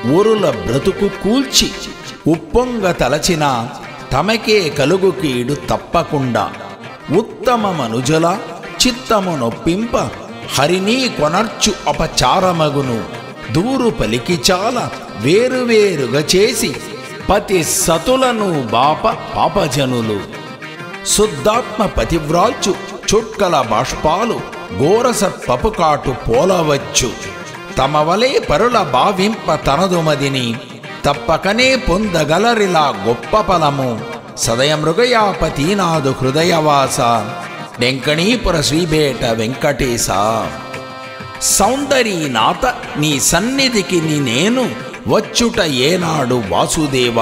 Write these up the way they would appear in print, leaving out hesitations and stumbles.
ఊరుల బ్రతుకు కూల్చి ఉప్పొంగ తలచిన తమకే కలుగు కీడు తప్పకుండా ఉత్తమ మనుజుల చిత్తము నొప్పింప హరినీ కొనర్చు అపచారమగును దూరు పలికి చాలా వేరువేరుగా చేసి పతి సతులను బాప పాపజనులు శుద్ధాత్మ పతివ్రాల్చు చుట్కల బాష్పాలు ఘోరసర్పపు కాటు పోలవచ్చు తమ వలె పరుల భావింప తనదుమదిని తప్పకనే పొందగలరిలా గొప్ప ఫలము సదయమృగయాపతీనాథు హృదయవాస డెంకణీపుర శ్రీబేట వెంకటేశ సౌందరీనాథ నీ సన్నిధికి నేను వచ్చుట ఏనాడు వాసుదేవ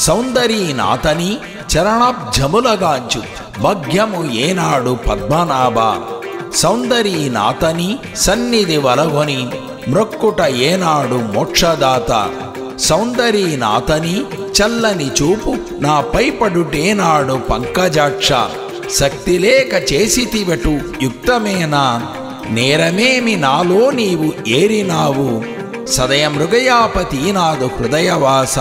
సౌందరీనాథని చరణాబ్జములగాంచు భాగ్యము ఏనాడు పద్మనాభ సౌందరీనాథని సన్నిధి వలగొని మ్రొక్కుట ఏనాడు మోక్షదాత సౌందరీనాథని చల్లని చూపు నా పైపడుటేనాడు పంకజాక్ష శక్తి లేక చేసితివటు యుక్తమేనా నేరమేమి నాలో నీవు ఏరినావు సదయమృగయాపతీనాథు హృదయవాస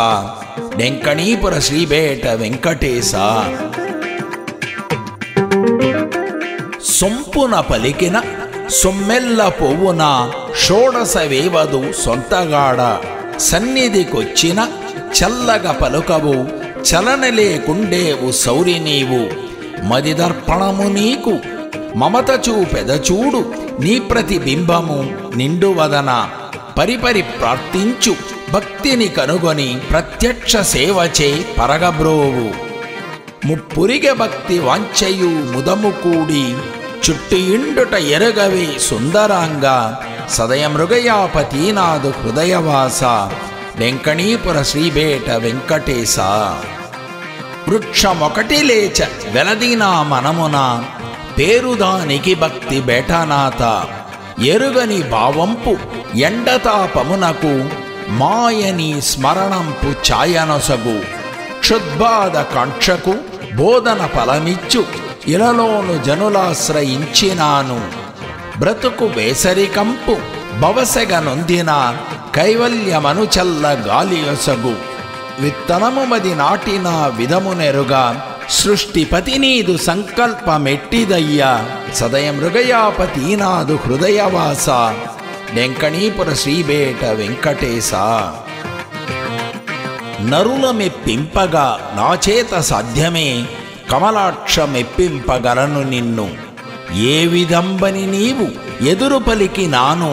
డెంకణీపుర శ్రీబేట వెంకటేశ సొంపున పలికిన సొమ్మెల్ల పొవ్వున షోడశ వేవదు సొంతగాడ సన్నిధికొచ్చిన చల్లగ పలుకవు చలనలేకుండేవు సౌరి నీవు మదిదర్పణము నీకు మమత చూపెదచూడు నీ ప్రతిబింబము నిండువదన పరిపరి ప్రార్థించు భక్తిని కనుగొని ప్రత్యక్ష సేవచే పరగబ్రోవు ముప్పురిగ భక్తి వాంఛయు ముదము కూడి చుట్టు ఇండుట ఎరుగవే సుందరాంగ సదయమృగయాపతీనాథు హృదయవాస డెంకణీపుర శ్రీబేట వెంకటేశ వృక్షమొకటి లేచ వెలదీనా మనమున పేరుదానికి భక్తి బేటనాథ ఎరుగని భావంపు ఎండతాపమునకు మాయని స్మరణంపు ఛాయనొసగు క్షుద్బాధ కాంక్షకు బోధన ఫలమిచ్చు ఇలలోను జనులాశ్రయించినాను బ్రతుకు వేసరికంపు భవసెగ నొందిన కైవల్యమను చల్ల గాలియొసగు విత్తనము మది నాటిన విధమునెరుగా సృష్టిపతి నీదు సంకల్పమెట్టిదయ్యా సదయమృగయాపతీనాథు హృదయవాస డెంకణీపుర శ్రీబేట వెంకటేశ నరుల మెప్పింపగా నాచేత సాధ్యమే కమలాక్ష మెప్పింపగలను నిన్ను ఏ విధంబని నీవు ఎదురు పలికినాను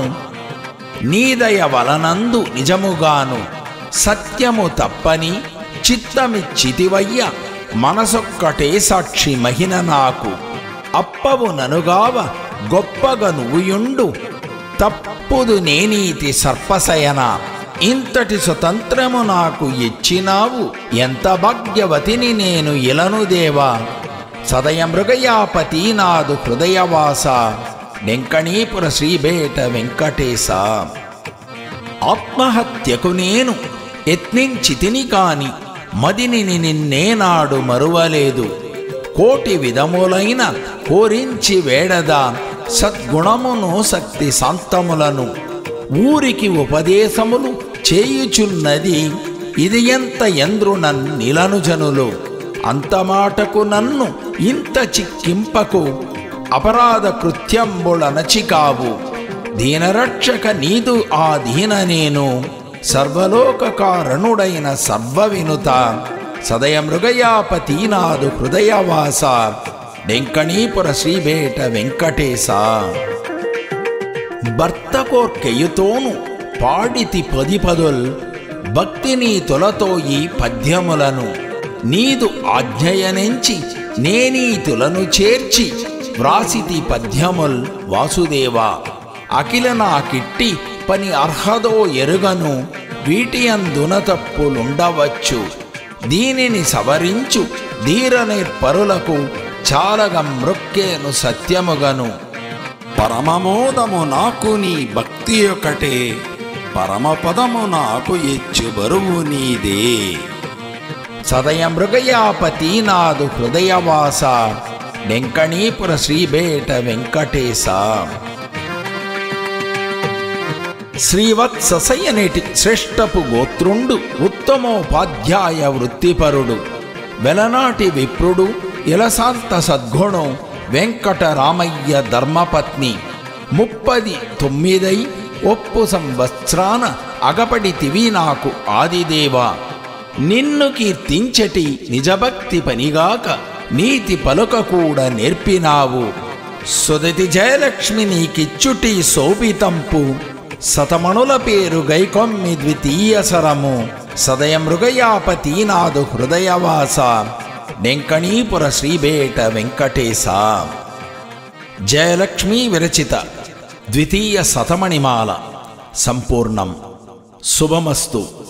నీదయ వలనందు నిజముగాను సత్యము తప్పని చిత్తమిచ్చితివయ్య మనసొక్కటే సాక్షి మహిన నాకు అప్పవు ననుగావ గొప్పగా నువ్వుయుండు తప్పుదు నేనీతి సర్పశయన ఇంతటి స్వతంత్రము నాకు ఇచ్చినావు ఎంత భాగ్యవతిని నేను ఇలను దేవా సదయమృగయాపతీనాథు హృదయవాస డెంకణీపుర శ్రీబేట వెంకటేశ ఆత్మహత్యకు నేను యత్నించితిని కాని మదిని నిన్నేనాడు మరువలేదు కోటి విధములైన కోరించి వేడదా సద్గుణమును శక్తి శాంతములను ఊరికి ఉపదేశములు చేయుచున్నది ఇది ఎంత ఎంద్రునన్నిలను జనులు అంతమాటకు నన్ను ఇంత చిక్కింపకు అపరాధ కృత్యంబులనచికావు దీనరక్షక నీదు ఆ దీన నేను సర్వలోక కారణుడైన సర్వవినుత సదయమృగయాపతీనాథు హృదయవాస డెంకణీపుర శ్రీబేట వెంకటేశ భర్తకోర్కెయుతోను పాడితి పదిపదుల్ భక్తిని తొలతోయి పద్యములను నీదు ఆజ్ఞయనెంచి నేనీతులను చేర్చి వ్రాసితి పద్యముల్ వాసుదేవా అఖిల నాకిట్టి పని అర్హదో ఎరుగను వీటియందున తప్పులుండవచ్చు దీనిని సవరించు ధీరనిర్పరులకు చాలగ మృక్కేను సత్యముగను పరమమోదము నాకు నీ భక్తి ఒకటే పరమపదము నాకు ఇచ్చు బరువు నీదే సదయమృగయాపతీనాథు హృదయవాస డెంకణీపుర శ్రీబేట వెంకటేశ శ్రీవత్ససయ్యనేటి శ్రేష్టపు గోత్రుండు ఉత్తమోపాధ్యాయ వృత్తిపరుడు వెలనాటి విప్రుడు ఇలసాంత సద్గుణం వెంకటరామయ్య ధర్మపత్ని 39 ఒప్పు సంవత్సరాన అగపడితివి నాకు ఆదిదేవా నిన్ను కీర్తించటి నిజభక్తి పనిగాక నీతి పలుక కూడా నేర్పినావు సుదతి జయలక్ష్మి నీకిచ్చుటి శోభితంపు శతమణుల పేరు గైకొమ్మి ద్వితీయ సరము సదయ మృగయాపతీనాదు హృదయవాస డెంకణీపుర శ్రీబేట వెంకటేశ. జయలక్ష్మీ విరచిత ద్వితీయ శతమణిమాల సంపూర్ణం. శుభమస్తు.